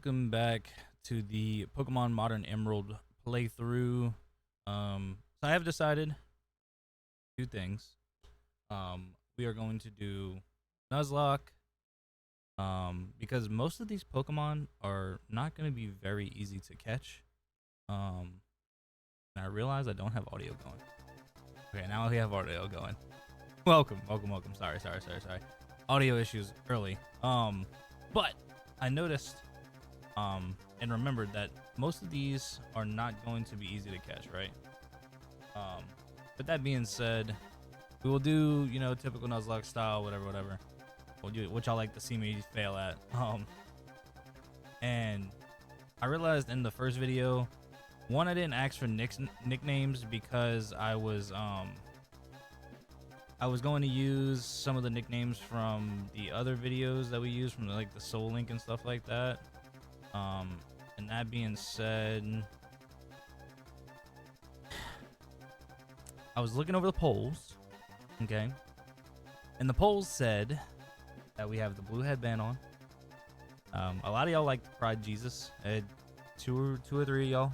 welcome back to the Pokemon Modern Emerald playthrough. So I have decided two things. We are going to do Nuzlocke, because most of these Pokemon are not going to be very easy to catch. And I realize I don't have audio going. Okay, now we have audio going. Welcome. Sorry. Audio issues early. But I noticed and remembered that most of these are not going to be easy to catch, right? But that being said, we will do, typical Nuzlocke style, whatever. We'll do which I like to see me fail at. And I realized in the first video, one, I didn't ask for nicknames because I was going to use some of the nicknames from the other videos that we use from like the Soul Link and stuff like that. And that being said, I was looking over the polls, okay? And the polls said that we have the blue headband on. A lot of y'all liked Pride Jesus. I had two or three of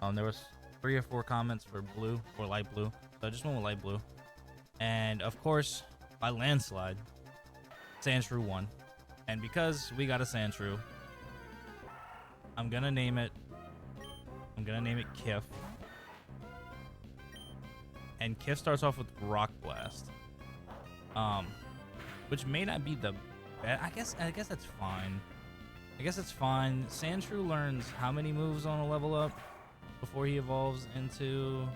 y'all. There was 3 or 4 comments for blue or light blue. So I just went with light blue. And of course, by landslide, Sandshrew won. And because we got a Sandshrew, I'm gonna name it Kif. And Kif starts off with Rock Blast, which may not be the best. I guess that's fine. Sandshrew learns how many moves on a level up before he evolves into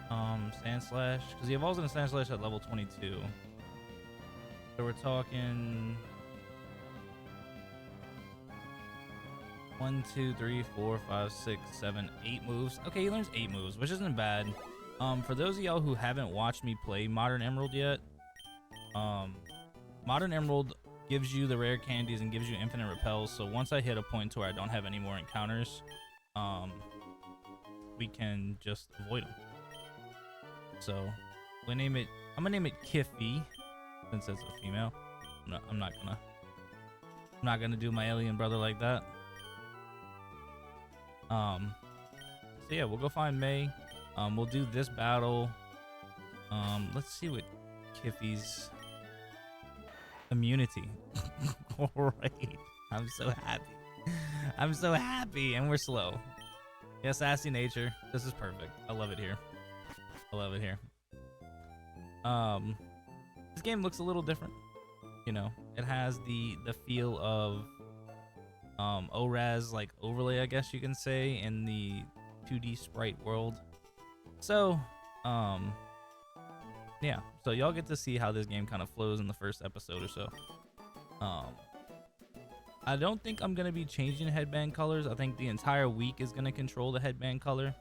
Sandslash, because he evolves into Sandslash at level 22. So we're talking 1, 2, 3, 4, 5, 6, 7, 8 moves. Okay, he learns 8 moves, which isn't bad. For those of y'all who haven't watched me play Modern Emerald yet, Modern Emerald gives you the rare candies and gives you infinite repels. So once I hit a point to where I don't have any more encounters, we can just avoid them. So I'm gonna name it Kiffy, since it's a female. I'm not gonna do my alien brother like that. So yeah, we'll go find May. We'll do this battle. Let's see what Kiffy's immunity. All right, I'm so happy, and we're slow. Yeah, sassy nature. This is perfect. I love it here. This game looks a little different. It has the feel of ORAS like overlay, I guess you can say, in the 2D sprite world. So yeah, so y'all get to see how this game kind of flows in the first episode or so. I don't think I'm gonna be changing headband colors. I think the entire week is gonna control the headband color.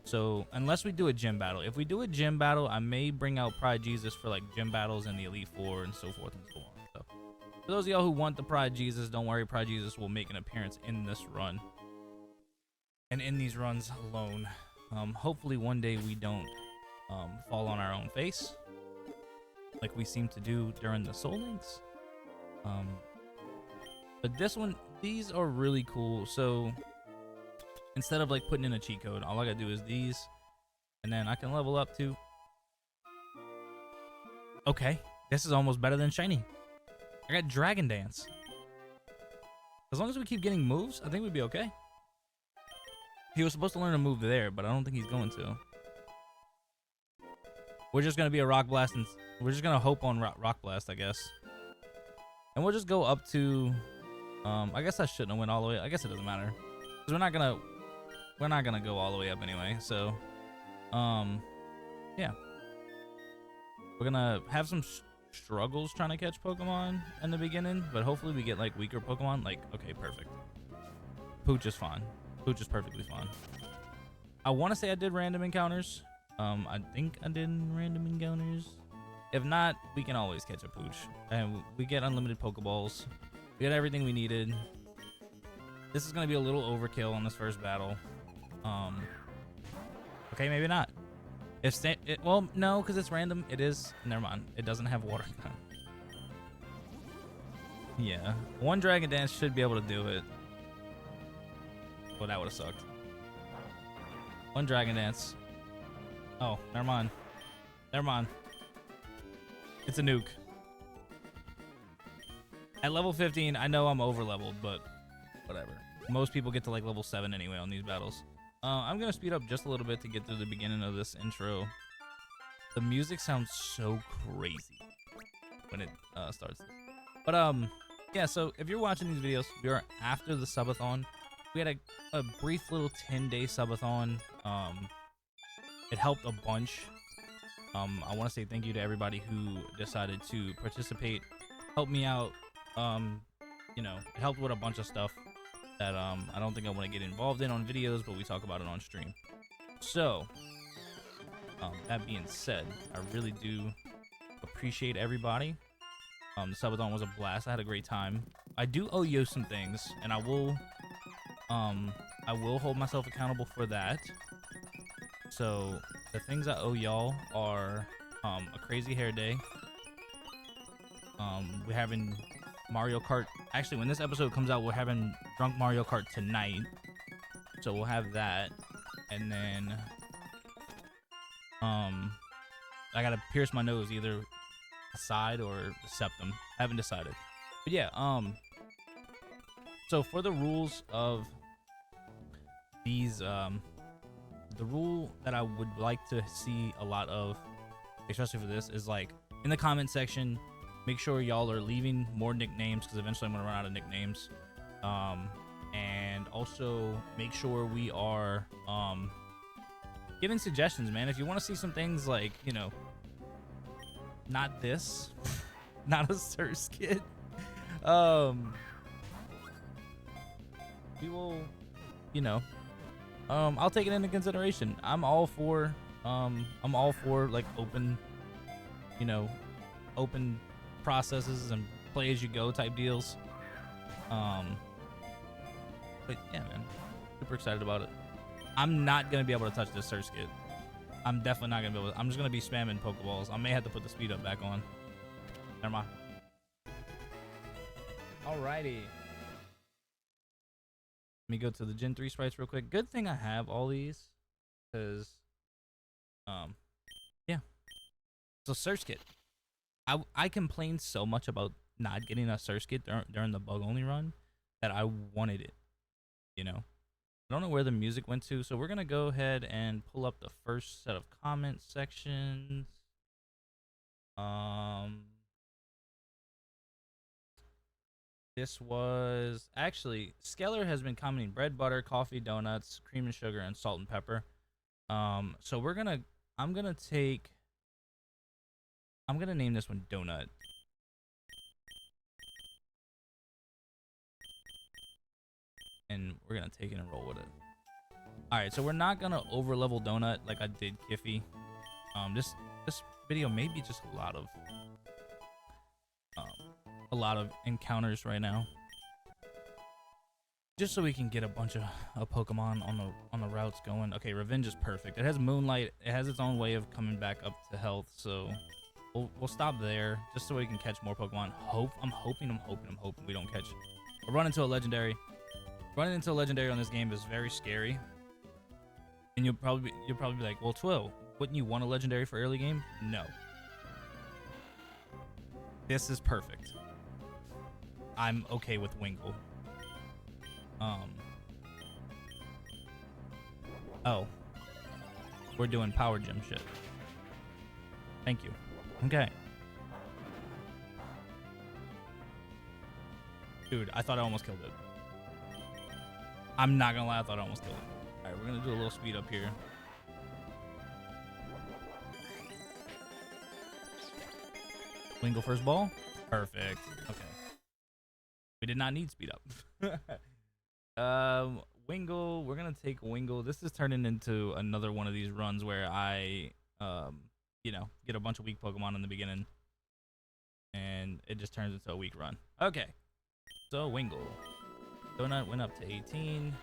So unless we do a gym battle, if we do a gym battle, I may bring out Pride Jesus for like gym battles in the Elite Four and so forth and so on. So for those of y'all who want the Pride Jesus, don't worry, Pride Jesus will make an appearance in this run and in these runs alone. Hopefully one day we don't fall on our own face like we seem to do during the Soul Links. But these are really cool. So instead of like putting in a cheat code, all I gotta do is these, and then I can level up to. Okay, this is almost better than Shiny. I got Dragon Dance. As long as we keep getting moves, I think we'd be okay. He was supposed to learn a move there, but I don't think he's going to. We're just gonna be a Rock Blast, and we're just gonna hope on Rock Blast, I guess. And we'll just go up to. I guess I shouldn't have went all the way. I guess it doesn't matter, because we're not gonna go all the way up anyway. So, yeah, we're gonna have some struggles trying to catch Pokemon in the beginning, but hopefully we get like weaker Pokemon. Like, okay, perfect. Pooch is fine. Pooch is perfectly fine. I want to say I did random encounters. I think I did random encounters. If not, we can always catch a Pooch, and we get unlimited Pokeballs. We got everything we needed. This is gonna be a little overkill on this first battle. Okay, maybe not. Well, no, because it's random. It is. Never mind. It doesn't have water gun. Yeah, one Dragon Dance should be able to do it. Well, that would have sucked. One Dragon Dance. Oh, never mind. Never mind. It's a nuke. At level 15, I know I'm over leveled, but whatever. Most people get to like level 7 anyway on these battles. I'm gonna speed up just a little bit to get through the beginning of this intro. The music sounds so crazy when it starts. But yeah, so if you're watching these videos, we are after the Subathon. We had a brief little 10-day Subathon. It helped a bunch. I want to say thank you to everybody who decided to participate, help me out. You know, it helped with a bunch of stuff that I don't think I want to get involved in on videos, but we talk about it on stream. So that being said, I really do appreciate everybody. The Subathon was a blast. I had a great time. I do owe you some things, and I will hold myself accountable for that. So the things I owe y'all are a crazy hair day. We're having Mario Kart. Actually, when this episode comes out, we're having Drunk Mario Kart tonight. So we'll have that. And then I gotta pierce my nose, either the side or the septum. I haven't decided. But yeah, so for the rules of these, the rule that I would like to see a lot of, especially for this, is like in the comment section, make sure y'all are leaving more nicknames, because eventually I'm gonna run out of nicknames. And also make sure we are giving suggestions, man. If you want to see some things like, you know, not this, not a Sir skit, we will, you know, I'll take it into consideration. I'm all for like open, you know, open processes and play as you go type deals. But yeah, man, super excited about it. I'm not gonna be able to touch this Sir skit. I'm definitely not gonna be able to. I'm just gonna be spamming Pokeballs. I may have to put the speed up back on. Never mind. Alrighty. Let me go to the Gen 3 sprites real quick. Good thing I have all these, because yeah. So Sir skit. I complained so much about not getting a Sir skit during the bug only run that I wanted it, you know. I don't know where the music went to, so we're gonna go ahead and pull up the first set of comment sections. This was actually Skeller has been commenting bread, butter, coffee, donuts, cream and sugar, and salt and pepper. So I'm gonna name this one Donut. And we're gonna take it and roll with it. All right, so we're not gonna over level Donut like I did Kiffy. This video may be just a lot of encounters right now, just so we can get a bunch of Pokemon on the routes going. Okay, Revenge is perfect. It has Moonlight. It has its own way of coming back up to health, so we'll stop there just so we can catch more Pokemon. I'm hoping we don't catch. We'll run into a legendary. Running into a legendary on this game is very scary, and you'll probably be like, well, Twill, wouldn't you want a legendary for early game? No. This is perfect. I'm okay with Wingull. Oh, we're doing power gym shit. Thank you. Okay. Dude, I thought I almost killed it. I'm not gonna lie, I thought I almost killed it. Alright, we're gonna do a little speed up here. Wingull first ball. Perfect. Okay. We did not need speed up. Wingull, we're gonna take Wingull. This is turning into another one of these runs where I you know, get a bunch of weak Pokemon in the beginning, and it just turns into a weak run. Okay. So Wingull. Donut went up to 18.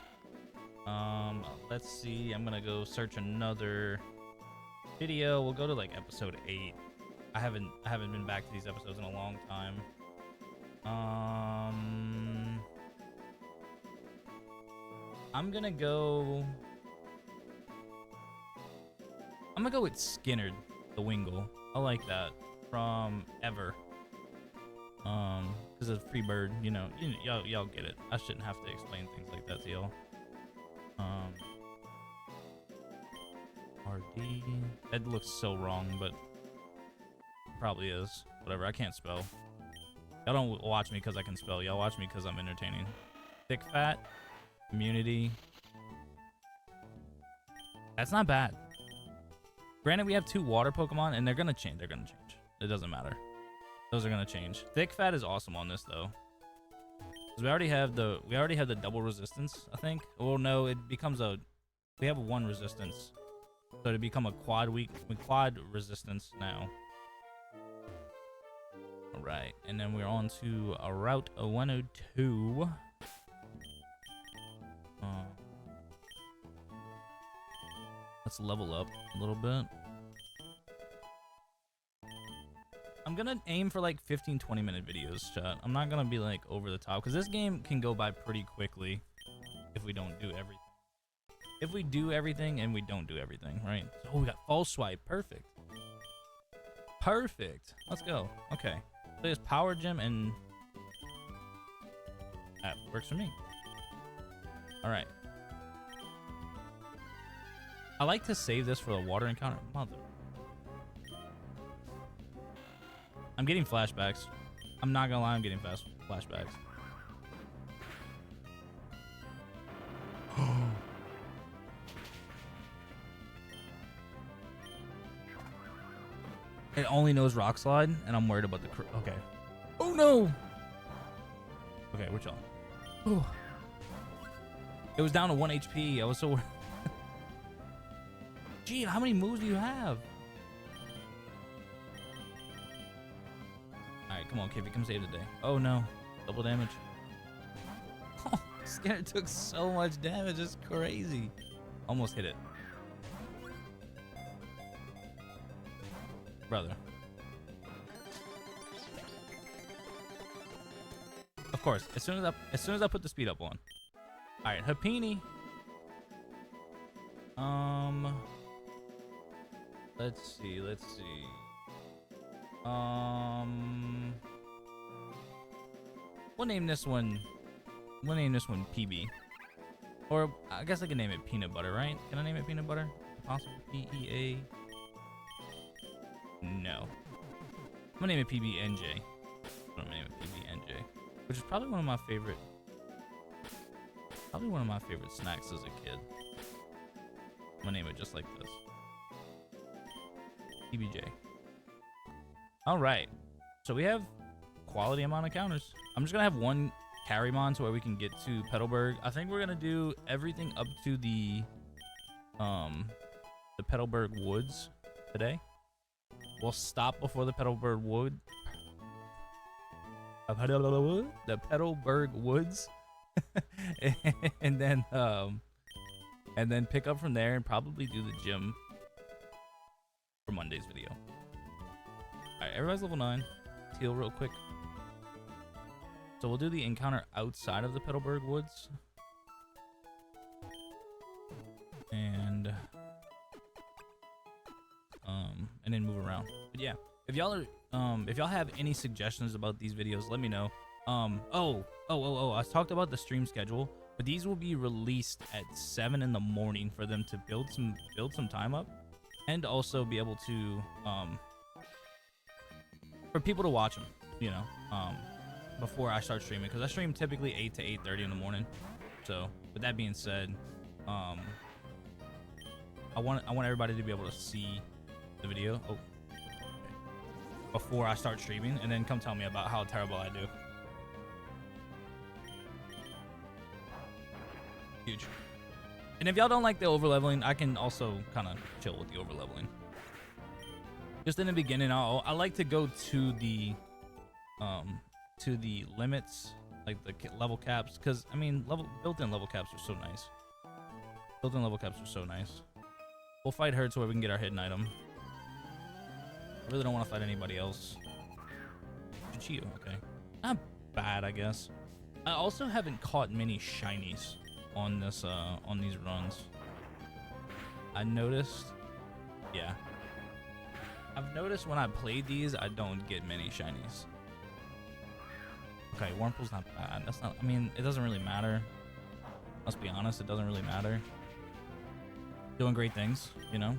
Let's see. I'm gonna go search another video. We'll go to like episode 8. I haven't been back to these episodes in a long time. I'm gonna go with Skinnerd, the Wingull. I like that from Ever. Because it's free bird, you know, y'all get it. I shouldn't have to explain things like that to y'all. RD. That looks so wrong, but probably is. Whatever. I can't spell. Y'all don't watch me because I can spell. Y'all watch me because I'm entertaining. Thick Fat. Immunity. That's not bad. Granted, we have 2 water Pokemon, and they're gonna change. They're gonna change. It doesn't matter. Those are gonna change. Thick Fat is awesome on this though. We already have the double resistance, I think. Well, no, it becomes we have 1 resistance, so to become a quad resistance now. All right, and then we're on to a Route 102. Let's level up a little bit. I'm gonna aim for like 15-20 minute videos, chat. I'm not gonna be like over the top because this game can go by pretty quickly if we don't do everything. If we do everything and we don't do everything, right? So, we got false swipe. Perfect. Perfect. Let's go. Okay. So there's Power Gym and that works for me. All right. I like to save this for the water encounter. Mother. I'm getting flashbacks. I'm not gonna lie, I'm getting flashbacks. It only knows Rock Slide, and I'm worried about the okay. Oh no! Okay, we're chilling. Oh. It was down to 1 HP. I was so worried. Gee, how many moves do you have? Alright, come on, Kiffy, come save the day. Oh no, double damage. Oh, Skinner took so much damage, it's crazy. Almost hit it. Brother. Of course, as soon as I put the speed up on. Alright, Happini. Let's see. We'll name this one PB. Or I guess I can name it Peanut Butter, right? Can I name it Peanut Butter? Possible PEA. No. I'm gonna name it PBNJ. I'm gonna name it PBNJ, which is probably one of my favorite snacks as a kid. I'm gonna name it just like this. PBJ. All right. So we have quality amount of counters. I'm just gonna have 1 carry mon to where we can get to Petalburg. I think we're gonna do everything up to the Petalburg Woods today. We'll stop before the Petalburg Wood. The Petalburg Woods, and then pick up from there and probably do the gym for Monday's video. All right, everybody's level 9. Let's heal real quick. So we'll do the encounter outside of the Petalburg Woods, and then move around. But yeah, if y'all have any suggestions about these videos, let me know. I talked about the stream schedule, but these will be released at 7 in the morning for them to build some time up, and also be able to for people to watch them, you know, before I start streaming, because I stream typically 8 to 8:30 in the morning. So with that being said, I want everybody to be able to see the video before I start streaming, and then come tell me about how terrible I do. Huge. And if y'all don't like the overleveling, I can also kind of chill with the overleveling. Just in the beginning, I like to go to the limits, like the level caps, because I mean, built-in level caps are so nice. Built-in level caps are so nice. We'll fight her to where we can get our hidden item. I really don't want to fight anybody else. Chichio, okay. Not bad, I guess. I also haven't caught many shinies. on this on these runs. I noticed, yeah, I've noticed when I played these, I don't get many shinies. Okay, Wurmple's not bad. That's not, I mean, it doesn't really matter. Let's be honest, it doesn't really matter. Doing great things, you know.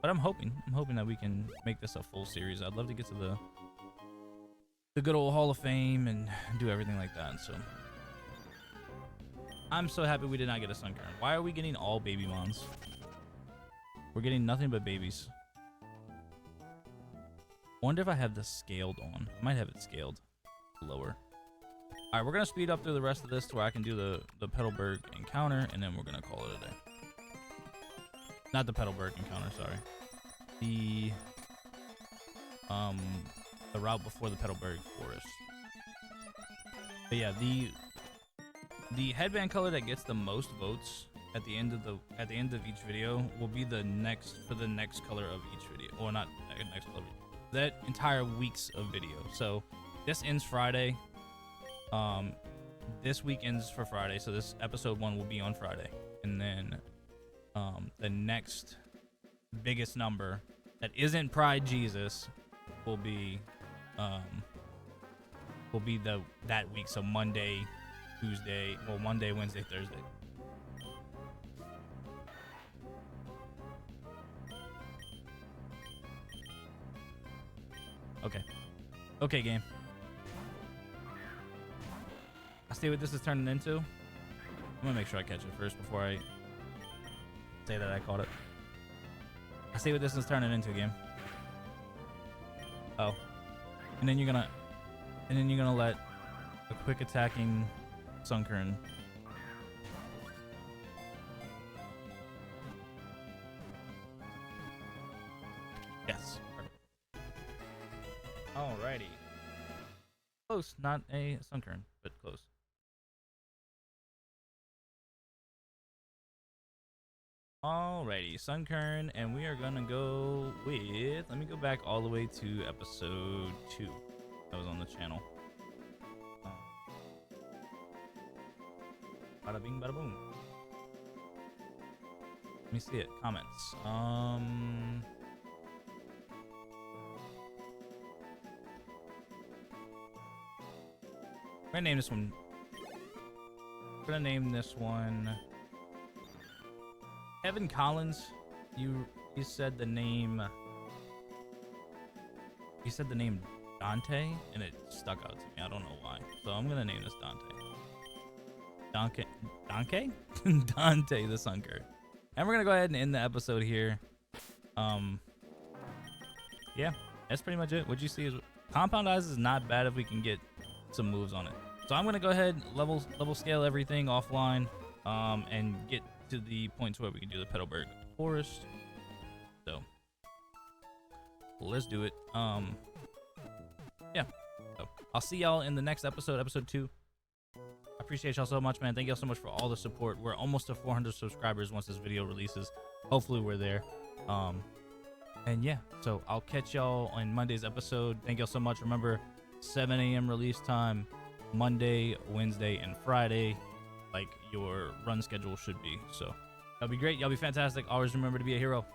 But I'm hoping that we can make this a full series. I'd love to get to the good old Hall of Fame and do everything like that. So I'm so happy we did not get a Sunkern. Why are we getting all baby mons? We're getting nothing but babies. Wonder if I have this scaled on. I might have it scaled lower. All right, we're gonna speed up through the rest of this to where I can do the Petalburg encounter, and then we're gonna call it a day. Not the Petalburg encounter, sorry. The route before the Petalburg forest. But yeah, the headband color that gets the most votes at the end of each video will be the next color of each video, or not next color. That entire week's of video. So this ends Friday. This week ends for Friday, so this episode 1 will be on Friday, and then the next biggest number that isn't Pride Jesus will be that week. So Monday, Tuesday, well, Monday, Wednesday, Thursday. Okay, game. I see what this is turning into. I'm gonna make sure I catch it first before I say that I caught it. I see what this is turning into, game. Oh, and then you're gonna let a quick attacking Sunkern. Yes. Alrighty. Close, not a Sunkern, but close. Alrighty, Sunkern, and we are gonna go with, let me go back all the way to episode 2 that was on the channel. Bada bing, bada boom. Let me see it. Comments. We're gonna name this one. We're gonna name this one Kevin Collins. You said the name. You said the name Dante, and it stuck out to me. I don't know why. So I'm gonna name this Dante. Dante the Sunker. And we're gonna go ahead and end the episode here. Yeah, that's pretty much it. What you see is Compound Eyes is not bad if we can get some moves on it. So I'm gonna go ahead level scale everything offline, and get to the point to where we can do the Petalburg Forest. So let's do it. Yeah. So I'll see y'all in the next episode, episode 2. I appreciate y'all so much, man. Thank y'all so much for all the support. We're almost to 400 subscribers once this video releases. Hopefully we're there. And yeah, so I'll catch y'all on Monday's episode. Thank y'all so much. Remember, 7 a.m. release time, Monday, Wednesday, and Friday, like your run schedule should be. So that'll be great. Y'all be fantastic. Always remember to be a hero.